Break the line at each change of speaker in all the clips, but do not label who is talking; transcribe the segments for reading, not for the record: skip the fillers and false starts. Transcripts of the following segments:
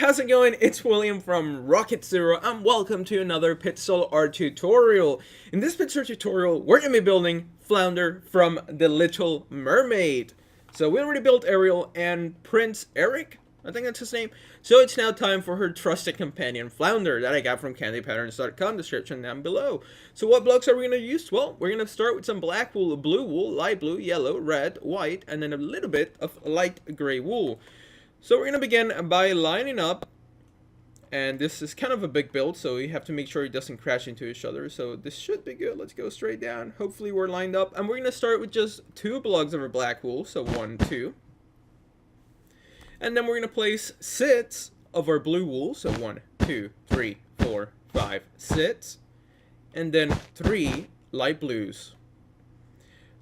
how's it going? It's William from Rocket Zero, and welcome to another pixel art tutorial. In this pixel art tutorial, we're going to be building Flounder from The Little Mermaid. So we already built Ariel and Prince Eric, I think that's his name. So it's now time for her trusted companion, Flounder, that I got from candypatterns.com, description down below. So what blocks are we going to use? Well, we're going to start with some black wool, blue wool, light blue, yellow, red, white, and then a little bit of light gray wool. So we're going to begin by lining up, and this is kind of a big build, so you have to make sure it doesn't crash into each other. So this should be good. Let's go straight down. Hopefully we're lined up, and we're going to start with just 2 blocks of our black wool, so 1, 2. And then we're going to place 6 of our blue wool, so 1, 2, 3, 4, 5, 6. And then 3 light blues.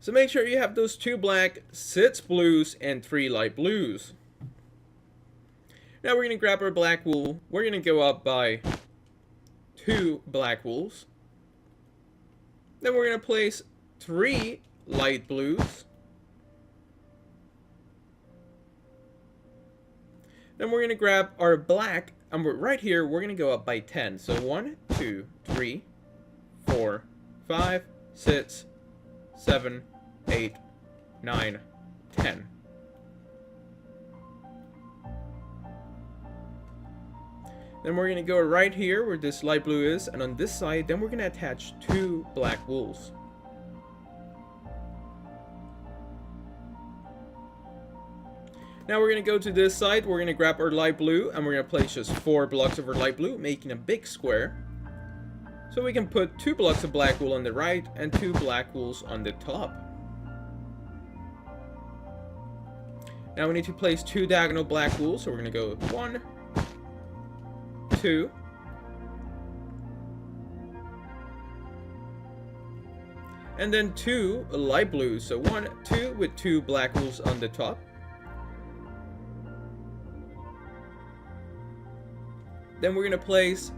So make sure you have those 2 black, 6 blues, and 3 light blues. Now we're going to grab our black wool. We're going to go up by 2 black wools. Then we're going to place 3 light blues. Then we're going to grab our black, and right here we're going to go up by 10. So 1, 2, 3, 4, 5, 6, 7, 8, 9, 10. Then we're going to go right here where this light blue is, and on this side, then we're going to attach 2 black wools. Now we're going to go to this side, we're going to grab our light blue, and we're going to place just 4 blocks of our light blue, making a big square. So we can put 2 blocks of black wool on the right, and 2 black wools on the top. Now we need to place 2 diagonal black wools, so we're going to go 1, 2, and then 2 light blues, so 1, 2 with 2 black wools on the top. Then we're going to place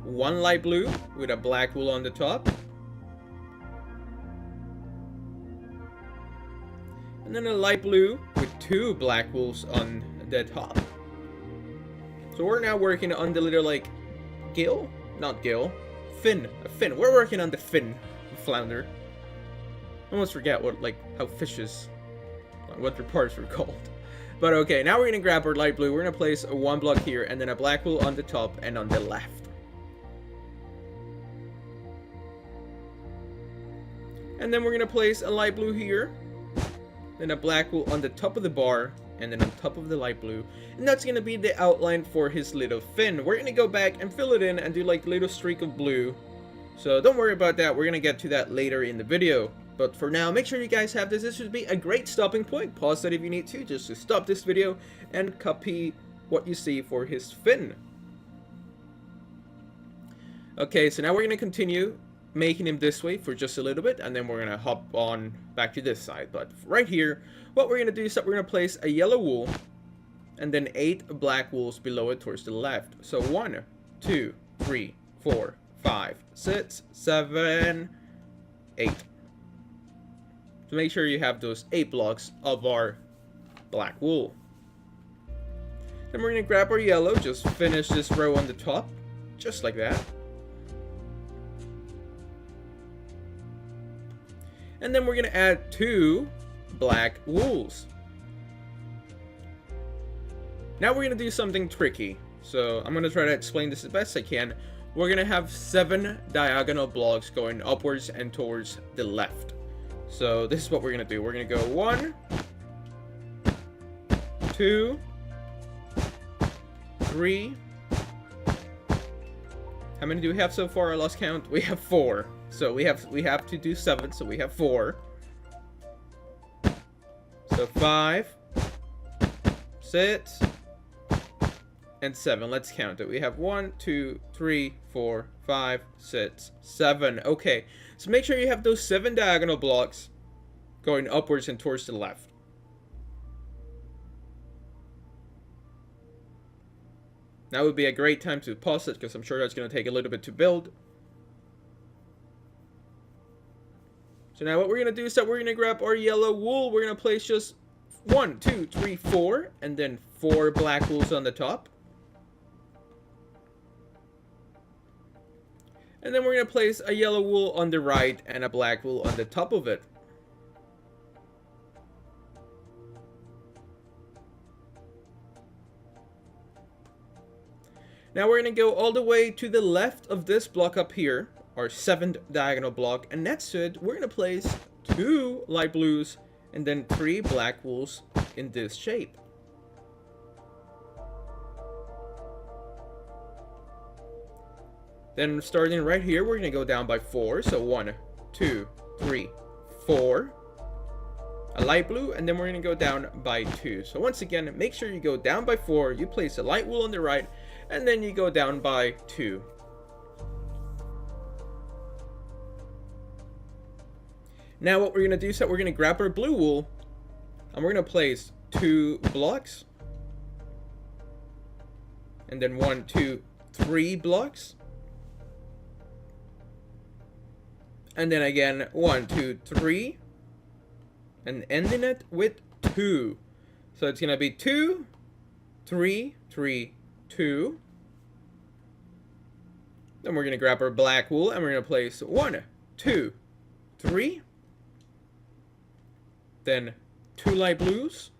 1 light blue with a black wool on the top, and then a light blue with 2 black wools on the top. So we're now working on the little, like, gill? Not gill. Fin. A fin. We're working on the fin of Flounder. I almost forget what, like, how fishes, what their parts were called. But okay, now we're going to grab our light blue. We're going to place 1 block here, and then a black wool on the top and on the left. And then we're going to place a light blue here, then a black wool on the top of the bar, and then on top of the light blue. And that's going to be the outline for his little fin. We're going to go back and fill it in and do like a little streak of blue. So don't worry about that. We're going to get to that later in the video. But for now, make sure you guys have this. This should be a great stopping point. Pause that if you need to, just to stop this video and copy what you see for his fin. Okay, so now we're going to continue making him this way for just a little bit, and then we're going to hop on back to this side. But right here, what we're going to do is that we're going to place a yellow wool and then 8 black wools below it towards the left. So 1, 2, 3, 4, 5, 6, 7, 8. So make sure you have those 8 blocks of our black wool. Then we're going to grab our yellow, just finish this row on the top, just like that. And then we're going to add 2 black wools. Now we're going to do something tricky. So I'm going to try to explain this as best I can. We're going to have 7 diagonal blocks going upwards and towards the left. So this is what we're going to do. We're going to go 1, 2, 3. How many do we have so far? I lost count. We have 4. So we have to do 7, so we have 4. So 5, 6, and 7. Let's count it. We have 1, 2, 3, 4, 5, 6, 7. Okay, so make sure you have those 7 diagonal blocks going upwards and towards the left. Now would be a great time to pause it, because I'm sure that's going to take a little bit to build. So now what we're going to do is that we're going to grab our yellow wool. We're going to place just 1, 2, 3, 4, and then 4 black wools on the top. And then we're going to place a yellow wool on the right and a black wool on the top of it. Now we're going to go all the way to the left of this block up here, our 7th diagonal block, and next to it we're going to place 2 light blues and then 3 black wools in this shape. Then starting right here, we're going to go down by 4. So 1, 2, 3, 4. A light blue, and then we're going to go down by 2. So once again, make sure you go down by 4. You place a light wool on the right, and then you go down by 2. Now what we're going to do is that we're going to grab our blue wool, and we're going to place 2 blocks. And then 1, 2, 3 blocks. And then again, 1, 2, 3. And ending it with 2. So it's going to be 2, 3, 3, 2. Then we're going to grab our black wool and we're going to place 1, 2, 3. Then 2 light blues,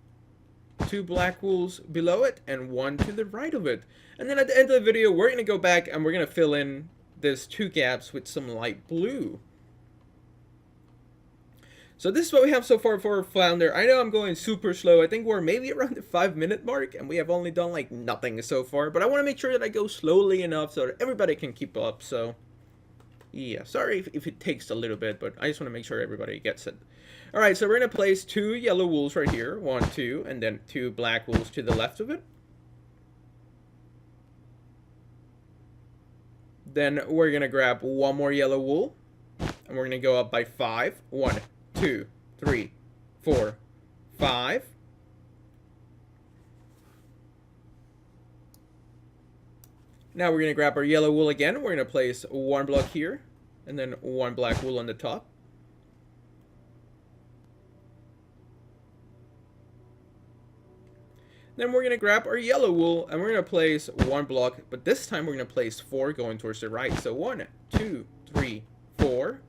2 black wools below it, and 1 to the right of it. And then at the end of the video, we're going to go back and we're going to fill in these 2 gaps with some light blue. So this is what we have so far for Flounder. I know I'm going super slow. I think we're maybe around the 5-minute mark, and we have only done like nothing so far. But I want to make sure that I go slowly enough so that everybody can keep up. So yeah, sorry if it takes a little bit, but I just want to make sure everybody gets it. Alright, so we're going to place 2 yellow wools right here. 1, 2, and then 2 black wools to the left of it. Then we're going to grab 1 more yellow wool, and we're going to go up by 5. 1, 2, 3, 4, 5. Now we're going to grab our yellow wool again. We're going to place 1 block here, and then 1 black wool on the top. Then we're going to grab our yellow wool, and we're going to place 1 block, but this time we're going to place 4 going towards the right. So 1, 2, 3, 4.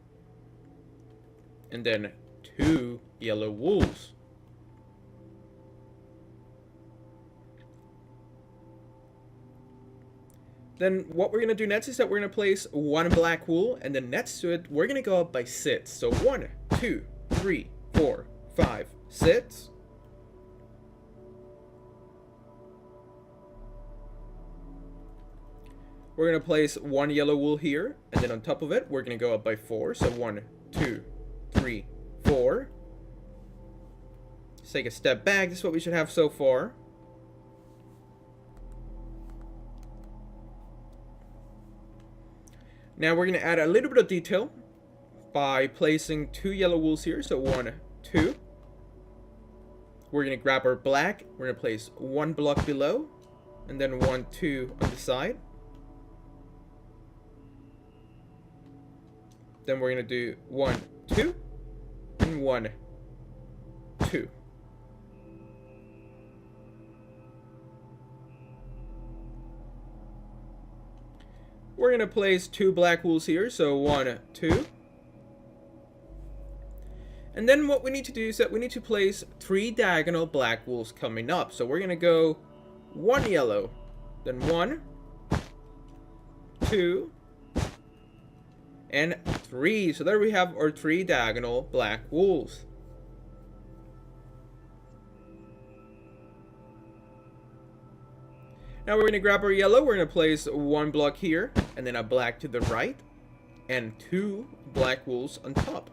And then 2 yellow wools. Then what we're going to do next is that we're going to place 1 black wool, and then next to it, we're going to go up by 6. So 1, 2, 3, 4, 5, 6. We're going to place 1 yellow wool here, and then on top of it, we're going to go up by 4. So 1, 2, 3, 4. Let's take a step back. This is what we should have so far. Now we're going to add a little bit of detail by placing 2 yellow wools here. So 1, 2. We're going to grab our black. We're going to place 1 block below, and then 1, 2 on the side. Then we're going to do 1, 2, and 1, 2. We're going to place 2 black wools here, so 1, 2. And then what we need to do is that we need to place 3 diagonal black wools coming up. So we're going to go 1 yellow, then 1, 2, and 3. So there we have our 3 diagonal black wools. Now we're going to grab our yellow. We're going to place 1 block here, and then a black to the right, and 2 black wools on top.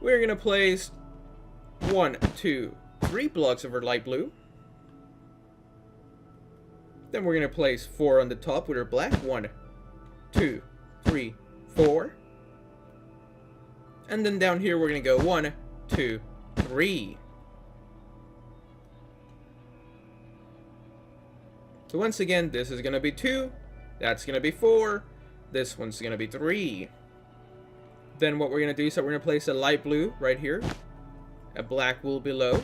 We're going to place 1, 2, 3 blocks of our light blue. Then we're going to place 4 on the top with our black. 1, 2, 3, 4. And then down here we're going to go 1, 2, 3. So once again, this is going to be 2. That's going to be 4. This one's going to be 3. Then what we're going to do is that we're going to place a light blue right here. A black wool below.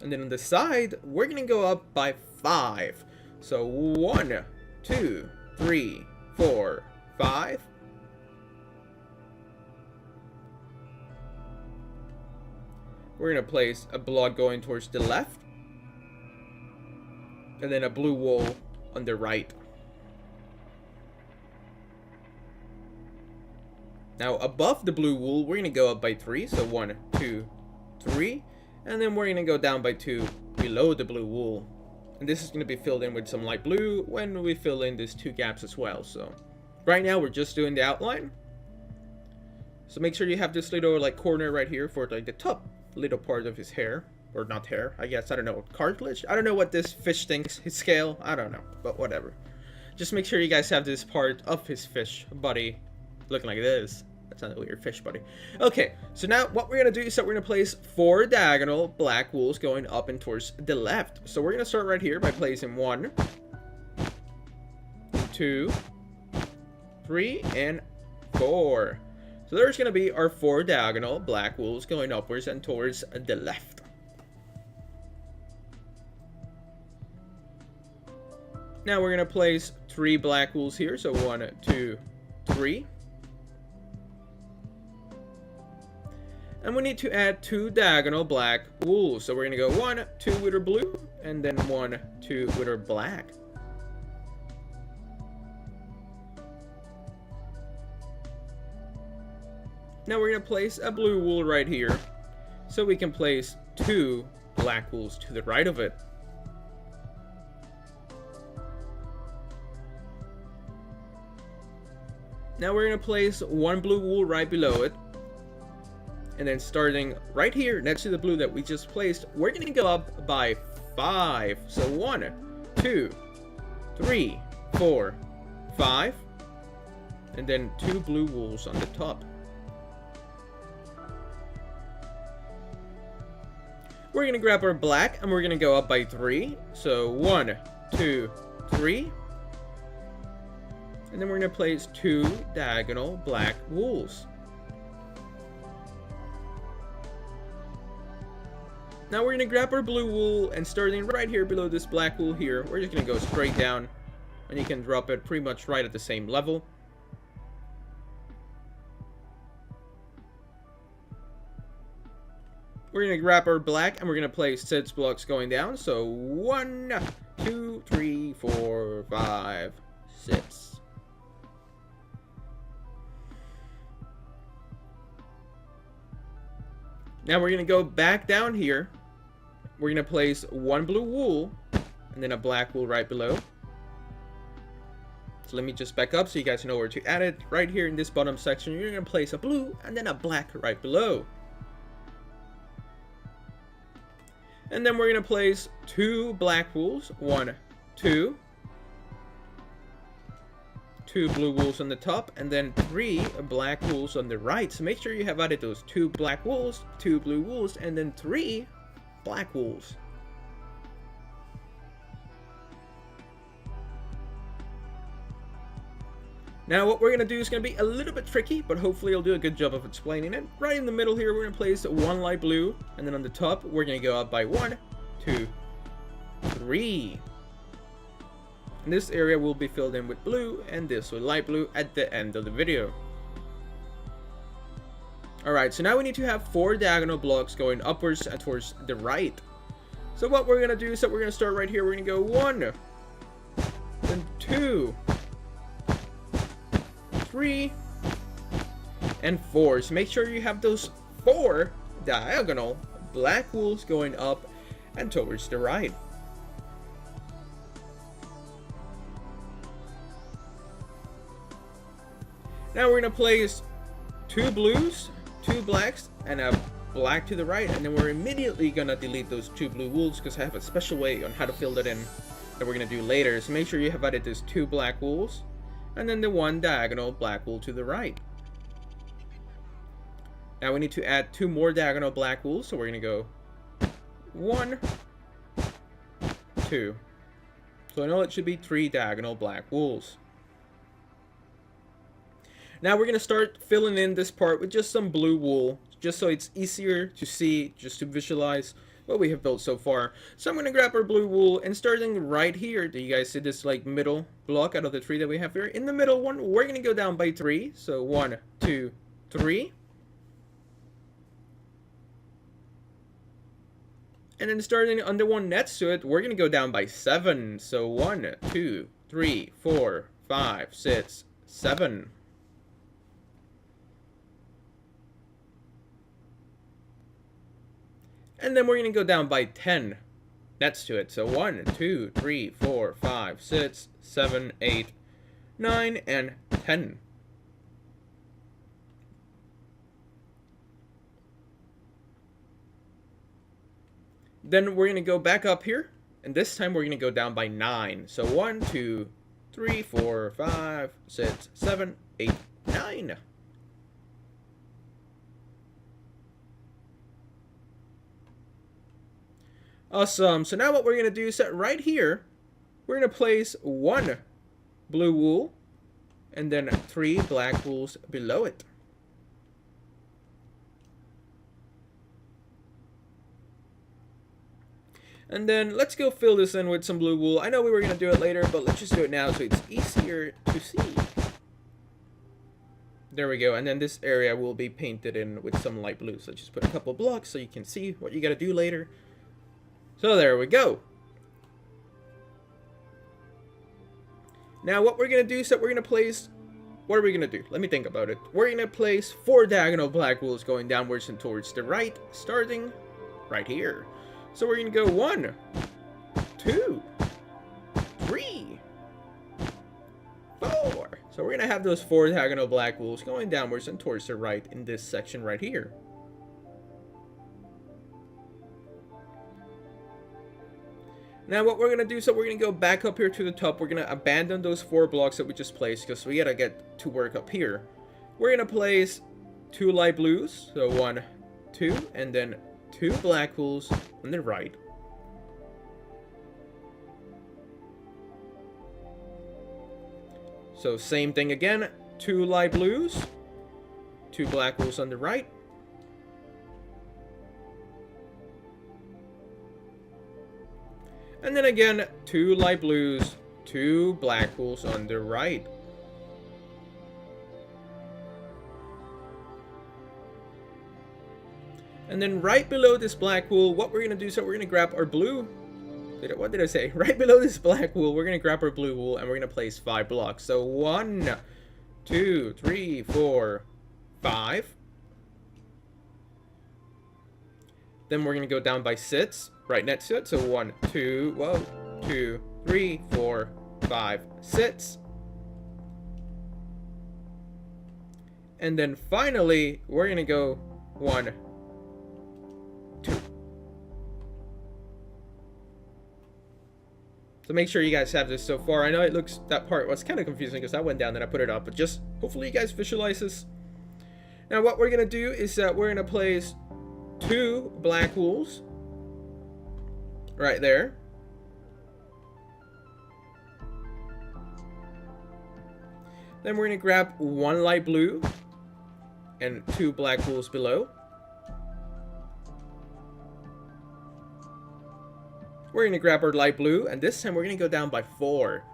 And then on the side, we're going to go up by 5. So 1, 2, 3, 4, 5. We're going to place a block going towards the left. And then a blue wall on the right. Now above the blue wall, we're going to go up by 3. So 1, 2, 3. And then we're going to go down by 2 below the blue wall. And this is going to be filled in with some light blue when we fill in these 2 gaps as well. So right now we're just doing the outline. So make sure you have this little like corner right here for like the top little part of his hair. Or not hair, I guess. I don't know. Cartilage? I don't know what this fish thinks. His scale? I don't know. But whatever. Just make sure you guys have this part of his fish body looking like this. That's not a weird fish body. Okay, so now what we're going to do is that we're going to place 4 diagonal black wools going up and towards the left. So we're going to start right here by placing 1, 2, 3, and 4. So there's going to be our 4 diagonal black wools going upwards and towards the left. Now we're going to place 3 black wools here. So 1, 2, 3. And we need to add 2 diagonal black wools. So we're going to go 1, 2 with our blue, and then 1, 2 with our black. Now we're going to place a blue wool right here. So we can place 2 black wools to the right of it. Now we're going to place 1 blue wool right below it. And then starting right here next to the blue that we just placed, we're going to go up by 5. So 1, 2, 3, 4, 5. And then 2 blue wools on the top. We're going to grab our black and we're going to go up by 3. So 1, 2, 3. And then we're going to place 2 diagonal black wools. Now we're going to grab our blue wool and starting right here below this black wool here, we're just going to go straight down and you can drop it pretty much right at the same level. We're going to grab our black and we're going to place 6 blocks going down. So 1, 2, 3, 4, 5, 6. Now we're going to go back down here. We're going to place 1 blue wool and then a black wool right below. So let me just back up so you guys know where to add it. Right here in this bottom section, you're going to place a blue and then a black right below. And then we're going to place 2 black wools. 1, 2. 2 blue wools on the top, and then 3 black wools on the right. So make sure you have added those 2 black wools, 2 blue wools, and then 3 black wools. Now what we're going to do is going to be a little bit tricky, but hopefully I'll do a good job of explaining it. Right in the middle here, we're going to place 1 light blue, and then on the top, we're going to go up by 1, 2, 3. And this area will be filled in with blue, and this with light blue at the end of the video. Alright, so now we need to have 4 diagonal blocks going upwards and towards the right. So what we're going to do is that we're going to start right here. We're going to go 1, then 2, 3, and 4. So make sure you have those 4 diagonal black wools going up and towards the right. Now we're going to place 2 blues, 2 blacks, and a black to the right. And then we're immediately going to delete those 2 blue wools because I have a special way on how to fill that in that we're going to do later. So make sure you have added those 2 black wools. And then the 1 diagonal black wool to the right. Now we need to add 2 more diagonal black wools. So we're going to go 1, 2. So in all it should be 3 diagonal black wools. Now we're going to start filling in this part with just some blue wool, just so it's easier to see, just to visualize. what we have built so far. So I'm going to grab our blue wool, and starting right here, do you guys see this like middle block out of the 3 that we have here? In the middle one, we're going to go down by 3. So 1, 2, 3. And then starting on the one next to it, we're going to go down by 7. So 1, 2, 3, 4, 5, 6, 7. And then we're going to go down by 10 next to it. So 1, 2, 3, 4, 5, 6, 7, 8, 9, and 10. Then we're going to go back up here, and this time we're going to go down by 9. So 1, 2, 3, 4, 5, 6, 7, 8, 9. Awesome. So now what we're going to do is that right here, we're going to place 1 blue wool and then 3 black wools below it. And then let's go fill this in with some blue wool. I know we were going to do it later, but let's just do it now so it's easier to see. There we go. And then this area will be painted in with some light blue. So just put a couple blocks so you can see what you got to do later. So there we go. Now what we're going to do is that we're going to place... What are we going to do? Let me think about it. We're going to place 4 diagonal black wools going downwards and towards the right, starting right here. So we're going to go 1, 2, 3, 4. So we're going to have those 4 diagonal black wools going downwards and towards the right in this section right here. Now what we're going to do, so we're going to go back up here to the top. We're going to abandon those 4 blocks that we just placed because we got to get to work up here. We're going to place 2 light blues. So 1, 2, and then 2 black wools on the right. So same thing again. 2 light blues. 2 black wools on the right. And then again, 2 light blues, 2 black wools on the right. And then right below this black wool, what we're going to do is that we're going to grab our blue. What did I say? Right below this black wool, we're going to grab our blue wool and we're going to place 5 blocks. So 1, 2, 3, 4, 5. Then we're going to go down by 6 right next to it. So 1, 2, 2, 3, 4, 5, 6. And then finally, we're going to go 1, 2. So make sure you guys have this so far. I know that part was kind of confusing because I went down and I put it up, but just hopefully you guys visualize this. Now what we're going to do is that we're going to place 2 black wools right there. Then we're going to grab 1 light blue and 2 black wools below. We're going to grab our light blue, and this time we're going to go down by 4,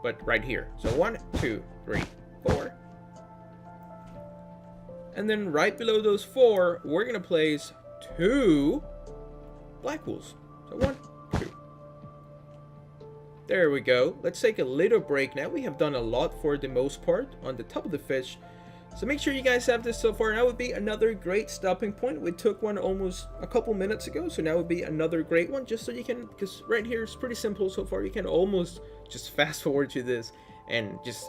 but right here. So 1, 2, 3, 4. And then right below those 4, we're going to place 2 black wools. So 1, 2. There we go. Let's take a little break now. We have done a lot for the most part on the top of the fish. So make sure you guys have this so far. Now would be another great stopping point. We took one almost a couple minutes ago. So now would be another great one. Just so you can, because right here it's pretty simple so far. You can almost just fast forward to this and just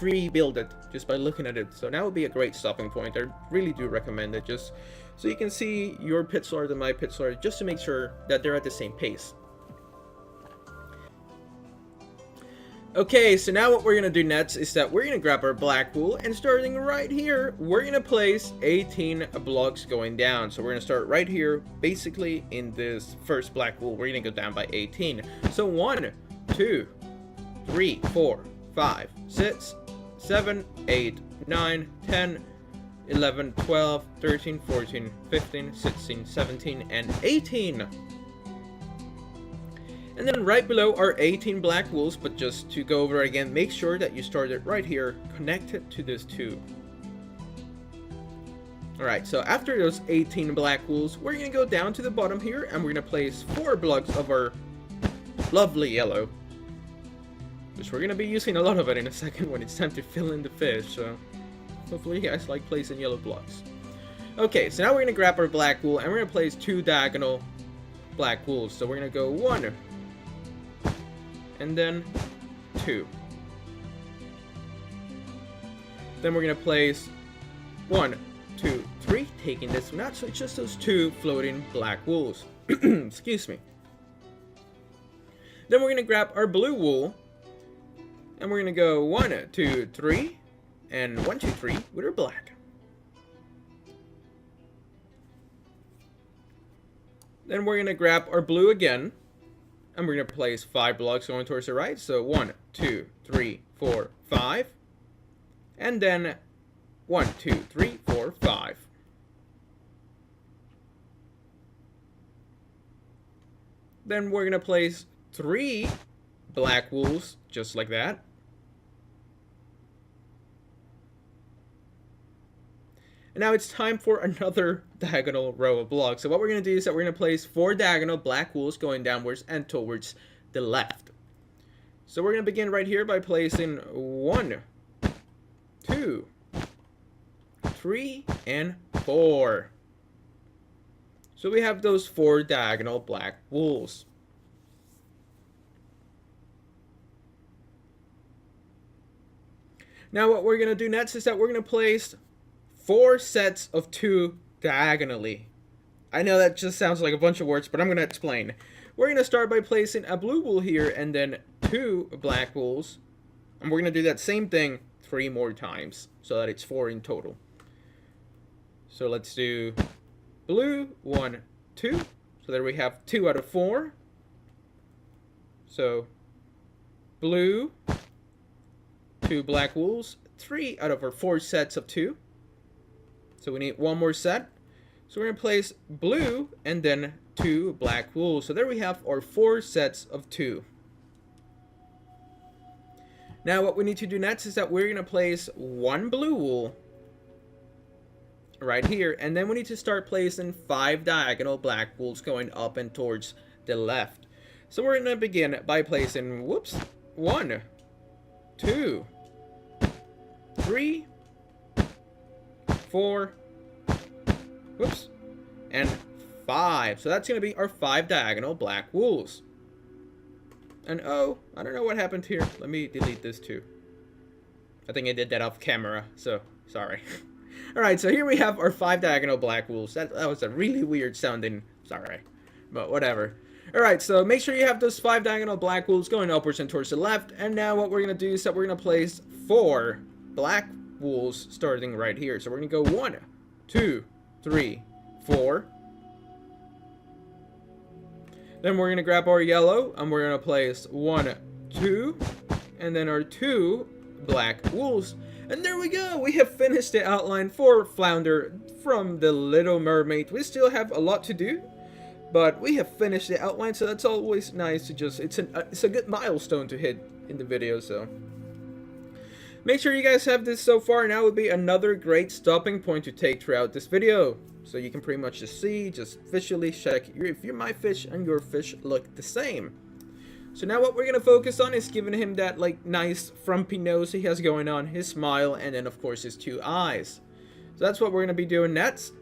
rebuild it just by looking at it. So now would be a great stopping point. I really do recommend it, just so you can see your pit sword and my pit sword, just to make sure that they're at the same pace. Okay, so now what we're going to do next is that we're going to grab our black wool, and starting right here, we're going to place 18 blocks going down. So we're going to start right here, basically in this first black wool. We're going to go down by 18. So 1, 2, 3, 4, 5, 6, 7, 8, 9, 10, 11, 12, 13, 14, 15, 16, 17, and 18 And then right below are 18 black wools, but just to go over it again, make sure that you start it right here, connected to this 2. Alright, so after those 18 black wools, we're going to go down to the bottom here, and we're going to place 4 blocks of our lovely yellow. Which we're going to be using a lot of it in a second when it's time to fill in the fish, so hopefully you guys like placing yellow blocks. Okay, so now we're going to grab our black wool, and we're going to place 2 diagonal black wools. So we're going to go 1, and then 2. Then we're going to place 1, 2, 3, taking this one out, so it's just those 2 floating black wools. Excuse me. Then we're going to grab our blue wool, and we're going to go 1, 2, 3, and 1, 2, 3 with our black. Then we're going to grab our blue again, and we're going to place 5 blocks going towards the right. So 1, 2, 3, 4, 5. And then 1, 2, 3, 4, 5. Then we're going to place 3 black wools, just like that. And now it's time for another diagonal row of blocks. So what we're going to do is that we're going to place 4 diagonal black wools going downwards and towards the left. So we're going to begin right here by placing 1, 2, 3, and 4. So we have those 4 diagonal black wools. Now what we're going to do next is that we're going to place 4 sets of 2 diagonally. I know that just sounds like a bunch of words, but I'm going to explain. We're going to start by placing a blue wool here and then 2 black wools. And we're going to do that same thing 3 more times so that it's 4 in total. So let's do blue, 1, 2. So there we have 2 out of 4. So blue, 2 black wools, 3 out of our 4 sets of 2. So we need 1 more set. So we're going to place blue and then 2 black wools. So there we have our 4 sets of 2. Now what we need to do next is that we're going to place 1 blue wool right here. And then we need to start placing 5 diagonal black wools going up and towards the left. So we're going to begin by placing, 1, 2, 3, 4, and 5. So that's going to be our 5 diagonal black wools. And oh, I don't know what happened here. Let me delete this too. I think I did that off camera, so sorry. Alright, so here we have our 5 diagonal black wools. That was a really weird sounding, sorry, but whatever. Alright, so make sure you have those 5 diagonal black wools going upwards and towards the left. And now what we're going to do is that we're going to place 4 black wools starting right here. So we're going to go 1, 2, 3, 4. Then we're going to grab our yellow and we're going to place 1, 2, and then our 2 black wools. And there we go! We have finished the outline for Flounder from the Little Mermaid. We still have a lot to do, but we have finished the outline, so that's always nice to just, it's a good milestone to hit in the video, so. Make sure you guys have this so far. Now would be another great stopping point to take throughout this video. So you can pretty much just see, just visually check if my fish and your fish look the same. So now what we're going to focus on is giving him that like nice frumpy nose he has going on, his smile, and then of course his 2 eyes. So that's what we're going to be doing next.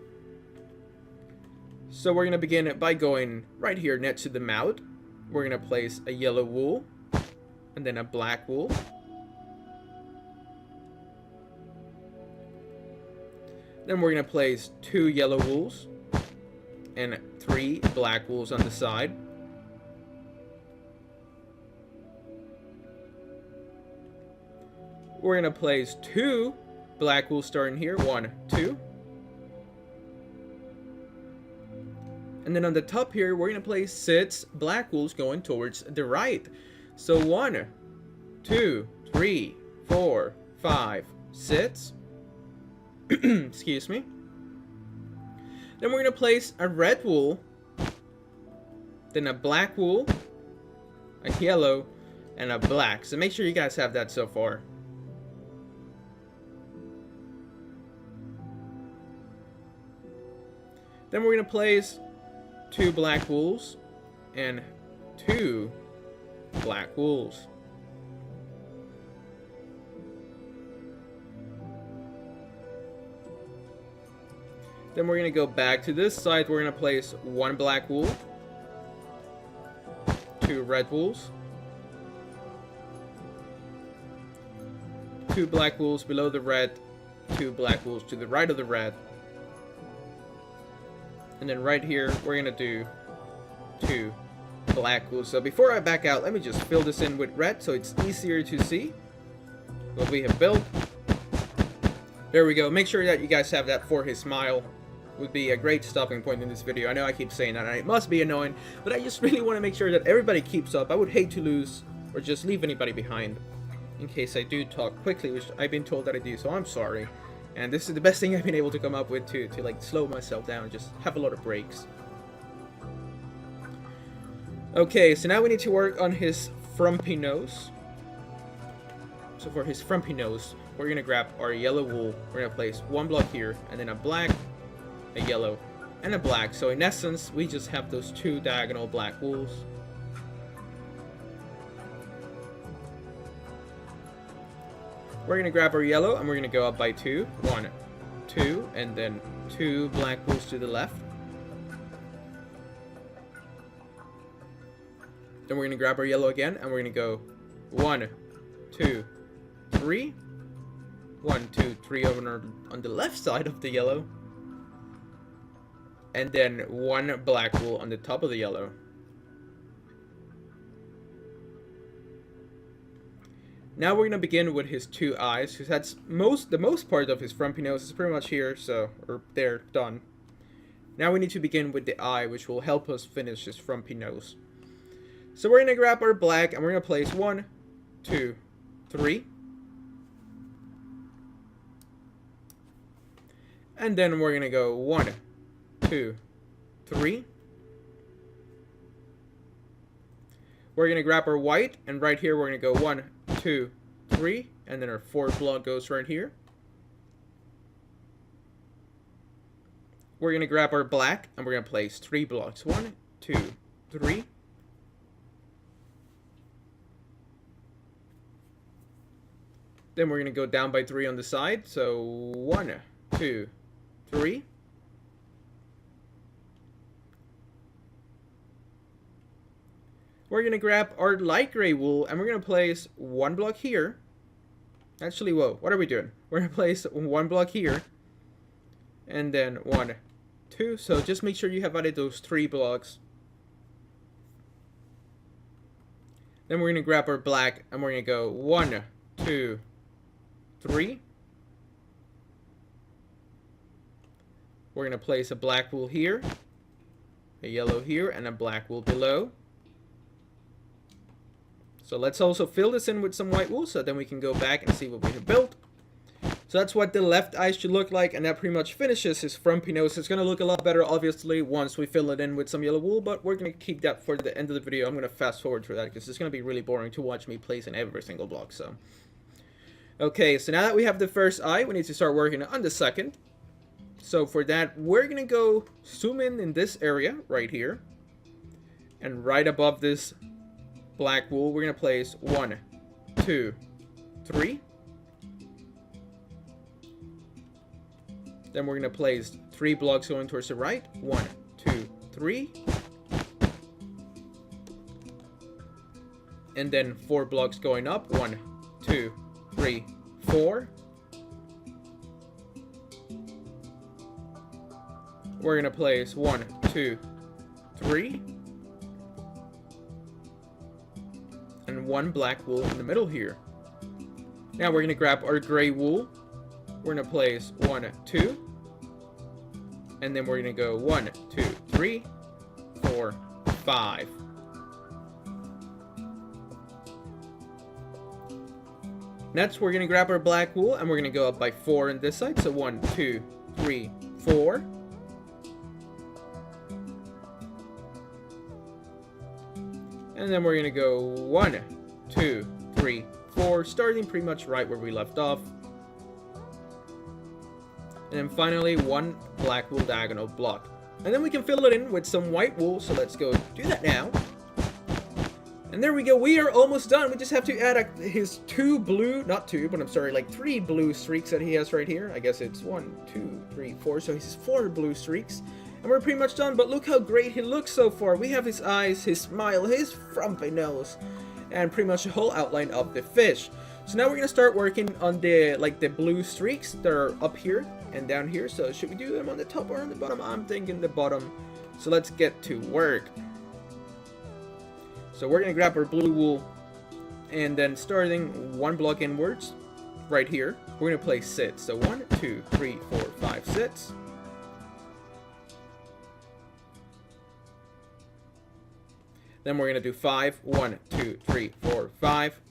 So we're going to begin by going right here next to the mouth. We're going to place a yellow wool and then a black wool. Then we're going to place 2 yellow wools and 3 black wools on the side. We're going to place 2 black wools starting here. 1, 2. And then on the top here, we're going to place 6 black wools going towards the right. So 1, 2, 3, 4, 5, 6. Excuse me. Then we're going to place a red wool, then a black wool, a yellow, and a black. So make sure you guys have that so far. Then we're going to place 2 black wools and 2 black wools. Then we're going to go back to this side. We're going to place 1 black wool, 2 red wools, 2 black wools below the red, 2 black wools to the right of the red. And then right here, we're going to do 2 black wools. So before I back out, let me just fill this in with red so it's easier to see what we have built. There we go. Make sure that you guys have that for his smile. Would be a great stopping point in this video. I know I keep saying that, and it must be annoying, but I just really want to make sure that everybody keeps up. I would hate to lose or just leave anybody behind in case I do talk quickly, which I've been told that I do, so I'm sorry. And this is the best thing I've been able to come up with to like slow myself down, just have a lot of breaks. Okay, so now we need to work on his frumpy nose. So for his frumpy nose, we're going to grab our yellow wool. We're going to place 1 block here, and then a black, a yellow, and a black. So in essence, we just have those 2 diagonal black wools. We're going to grab our yellow, and we're going to go up by 2. 1, 2, and then 2 black wools to the left. Then we're going to grab our yellow again, and we're going to go 1, 2, 3. 1, 2, 3 over on the left side of the yellow. And then 1 black wool on the top of the yellow. Now we're going to begin with his 2 eyes, because that's the most part of his frumpy nose is pretty much here, so, or there, done. Now we need to begin with the eye, which will help us finish his frumpy nose. So we're going to grab our black, and we're going to place 1, 2, 3. And then we're going to go 1, 2, 3. We're going to grab our white, and right here we're going to go 1, 2, 3, and then our 4th block goes right here. We're going to grab our black, and we're going to place 3 blocks. 1, 2, 3. Then we're going to go down by 3 on the side. So 1, 2, 3. We're going to grab our light gray wool, and we're going to place 1 block here. Actually, whoa, what are we doing? We're going to place 1 block here. And then 1, 2. So just make sure you have added those 3 blocks. Then we're going to grab our black, and we're going to go 1, 2, 3. We're going to place a black wool here, a yellow here, and a black wool below. So let's also fill this in with some white wool, so then we can go back and see what we have built. So that's what the left eye should look like, and that pretty much finishes his frumpy nose. It's going to look a lot better, obviously, once we fill it in with some yellow wool, but we're going to keep that for the end of the video. I'm going to fast forward through that, because it's going to be really boring to watch me place in every single block. So, okay, so now that we have the first eye, we need to start working on the second. So for that, we're going to go zoom in this area right here, and right above this black wool, we're going to place 1, 2, 3. Then we're going to place 3 blocks going towards the right. 1, 2, 3. And then 4 blocks going up. 1, 2, 3, 4. We're going to place 1, 2, 3. And 1 black wool in the middle here. Now we're going to grab our gray wool. We're going to place 1, 2. And then we're going to go 1, 2, 3, 4, 5. Next, we're going to grab our black wool, and we're going to go up by 4 on this side. So 1, 2, 3, 4. And then we're gonna go 1, 2, 3, 4, starting pretty much right where we left off. And then finally, 1 black wool diagonal block. And then we can fill it in with some white wool, so let's go do that now. And there we go, we are almost done. We just have to add his 2 blue, not 2, but I'm sorry, like 3 blue streaks that he has right here. I guess it's 1, 2, 3, 4, so he has 4 blue streaks. And we're pretty much done, but look how great he looks so far. We have his eyes, his smile, his frumpy nose, and pretty much the whole outline of the fish. So now we're gonna start working on the blue streaks that are up here and down here. So should we do them on the top or on the bottom? I'm thinking the bottom. So let's get to work. So we're gonna grab our blue wool, and then starting 1 block inwards, right here, we're gonna place sits. So 1, 2, 3, 4, 5 sits. Then we're gonna do 5. 1, 2, 3, 4, 5.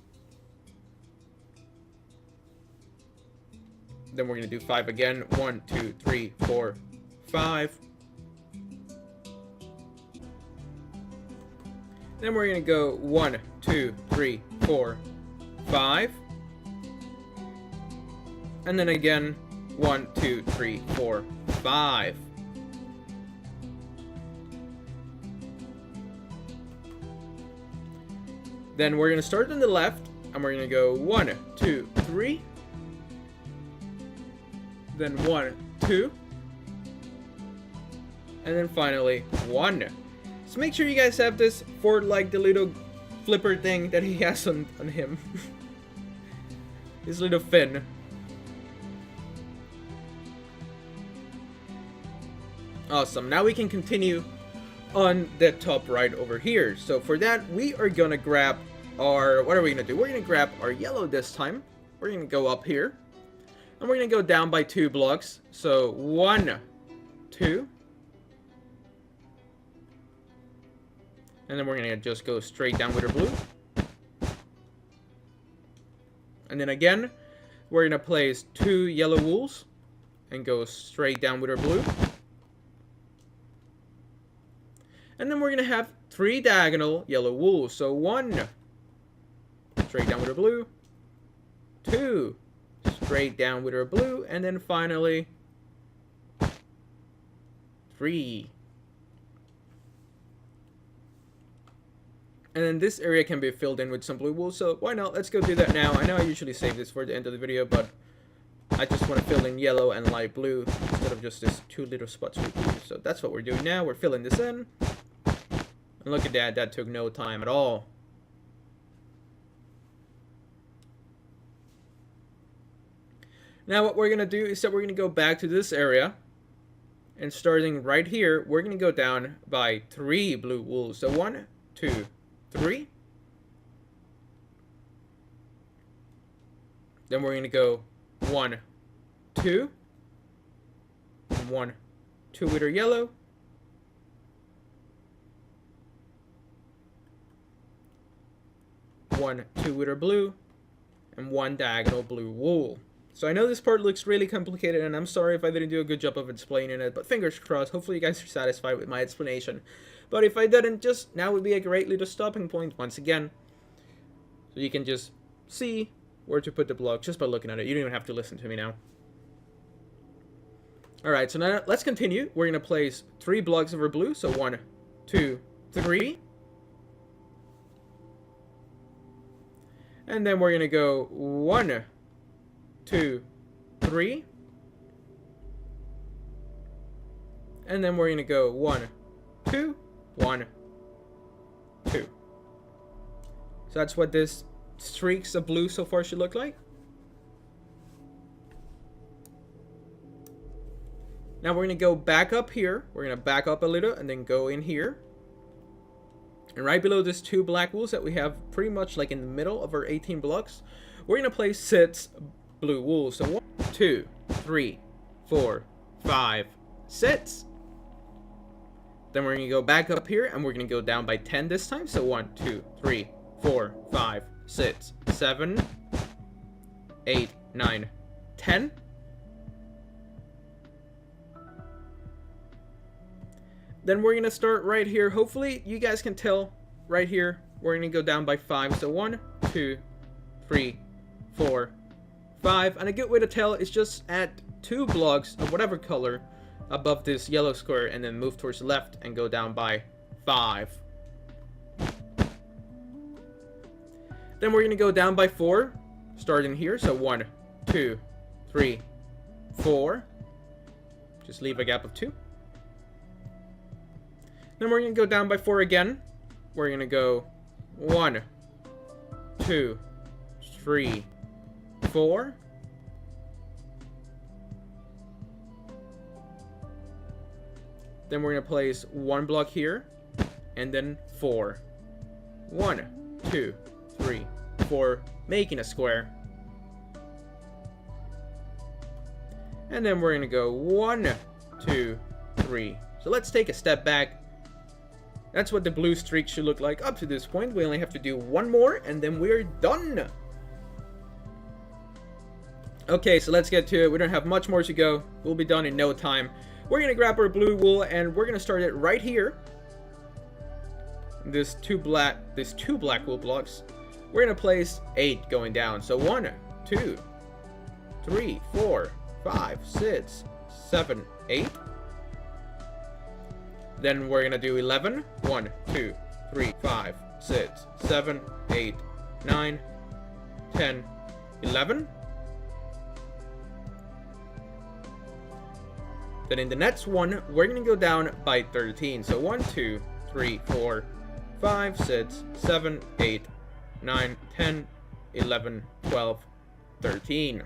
Then we're gonna do 5 again. 1, 2, 3, 4, 5. Then we're gonna go 1, 2, 3, 4, 5. And then again, 1, 2, 3, 4, 5. Then we're gonna start on the left, and we're gonna go 1, 2, 3. Then 1, 2. And then finally 1. So make sure you guys have this for like the little flipper thing that he has on him. His little fin. Awesome. Now we can continue on the top right over here. So for that, we are gonna grab our, what are we gonna do? We're gonna grab our yellow this time. We're gonna go up here, and we're gonna go down by 2 blocks. So 1, 2. And then we're gonna just go straight down with our blue. And then again, we're gonna place 2 yellow wools and go straight down with our blue. And then we're gonna have 3 diagonal yellow wools. So 1, straight down with our blue. 2, straight down with our blue. And then finally 3. And then this area can be filled in with some blue wool, so why not? Let's go do that now. I know I usually save this for the end of the video, but I just want to fill in yellow and light blue instead of just this 2 little spots with blue. So that's what we're doing now. We're filling this in. And look at that, that took no time at all. Now what we're going to do is that we're going to go back to this area. And starting right here, we're going to go down by 3 blue wools. So 1, 2, 3. Then we're going to go 1, 2. And 1, 2 with our yellow. 1, 2 with our blue. And 1 diagonal blue wool. So I know this part looks really complicated, and I'm sorry if I didn't do a good job of explaining it, but fingers crossed, hopefully you guys are satisfied with my explanation. But if I didn't, just now would be a great little stopping point once again. So you can just see where to put the block just by looking at it. You don't even have to listen to me now. Alright, so now let's continue. We're going to place 3 blocks of our blue. So 1, 2, 3. And then we're going to go 1, 2, 3. And then we're going to go 1, 2, 1, 2. So that's what this streaks of blue so far should look like. Now we're going to go back up here. We're going to back up a little and then go in here. And right below this 2 black wools that we have pretty much like in the middle of our 18 blocks, we're going to place 6 blue wools. So 1, 2, 3, 4, 5, 6. Then we're going to go back up here and we're going to go down by 10 this time. So 1, 2, 3, 4, 5, 6, 7, 8, 9, 10. Then we're going to start right here. Hopefully you guys can tell right here we're going to go down by 5. So 1, 2, 3, 4, 5. And a good way to tell is just add 2 blocks of whatever color above this yellow square and then move towards the left and go down by 5. Then we're going to go down by 4, starting here. So 1, 2, 3, 4. Just leave a gap of 2. Then we're going to go down by 4 again. We're going to go 1, 2, 3, 4. Then we're going to place 1 block here, and then 4. 1, 2, 3, 4, making a square. And then we're going to go 1, 2, 3. So let's take a step back. That's what the blue streak should look like up to this point. We only have to do 1 more, and then we're done. Okay, so let's get to it. We don't have much more to go. We'll be done in no time. We're going to grab our blue wool, and we're going to start it right here. This two black wool blocks. We're going to place 8 going down. So 1, 2, 3, 4, 5, 6, 7, 8. Then we're going to do 11. 1, 2, 3, 5, 6, 7, 8, 9, 10, 11. Then in the next one, we're going to go down by 13. So 1, 2, 3, 4, 5, 6, 7, 8, 9, 10, 11, 12, 13.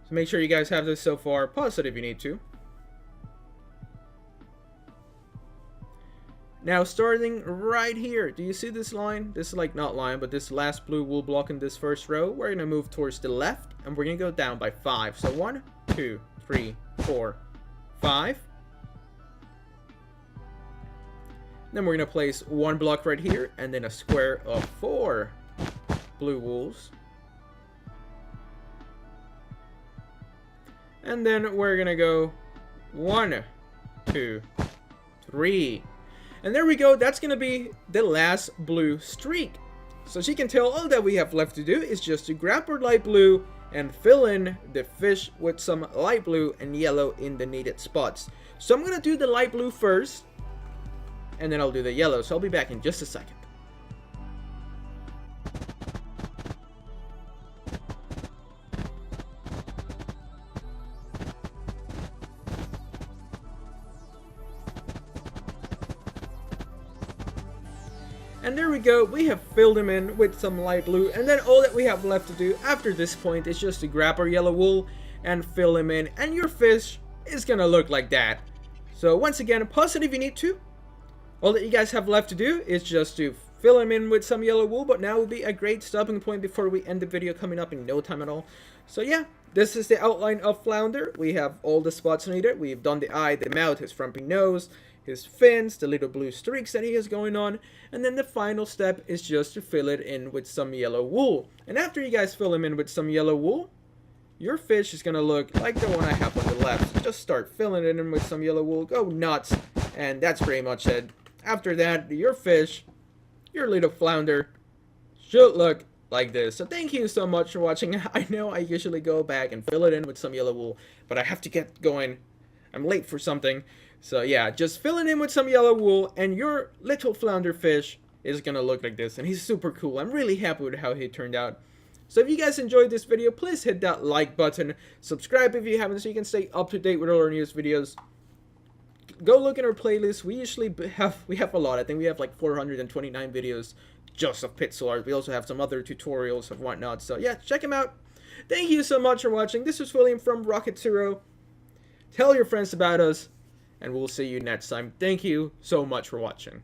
So make sure you guys have this so far. Pause it if you need to. Now starting right here, do you see this line? This is like not line, but this last blue wool block in this first row. We're going to move towards the left, and we're going to go down by 5. So 1, 2, 3, 4, 5. Then we're going to place 1 block right here, and then a square of 4 blue wools. And then we're going to go 1, 2, 3. And there we go. That's going to be the last blue streak. So as you can tell, all that we have left to do is just to grab our light blue and fill in the fish with some light blue and yellow in the needed spots. So I'm going to do the light blue first, and then I'll do the yellow. So I'll be back in just a second. And there we go, we have filled them in with some light blue, and then all that we have left to do after this point is just to grab our yellow wool and fill them in, and your fish is gonna look like that. So once again, pause it if you need to. All that you guys have left to do is just to fill them in with some yellow wool, but now will be a great stopping point before we end the video, coming up in no time at all. So yeah, this is the outline of Flounder. We have all the spots needed. We've done the eye, the mouth, his frumpy nose, his fins, the little blue streaks that he has going on, and then the final step is just to fill it in with some yellow wool. And after you guys fill him in with some yellow wool, your fish is gonna look like the one I have on the left. So just start filling it in with some yellow wool, go nuts, and that's pretty much it. After that, your fish, your little flounder, should look like this. So thank you so much for watching. I know I usually go back and fill it in with some yellow wool, but I have to get going. I'm late for something. So yeah, just fill it in with some yellow wool, and your little flounder fish is gonna look like this, and he's super cool. I'm really happy with how he turned out. So if you guys enjoyed this video, please hit that like button, subscribe if you haven't, so you can stay up to date with all our newest videos. Go look in our playlist. We usually have a lot. I think we have like 429 videos just of pixel art. We also have some other tutorials of whatnot. So yeah, check them out. Thank you so much for watching. This was William from Rocket Zero. Tell your friends about us, and we'll see you next time. Thank you so much for watching.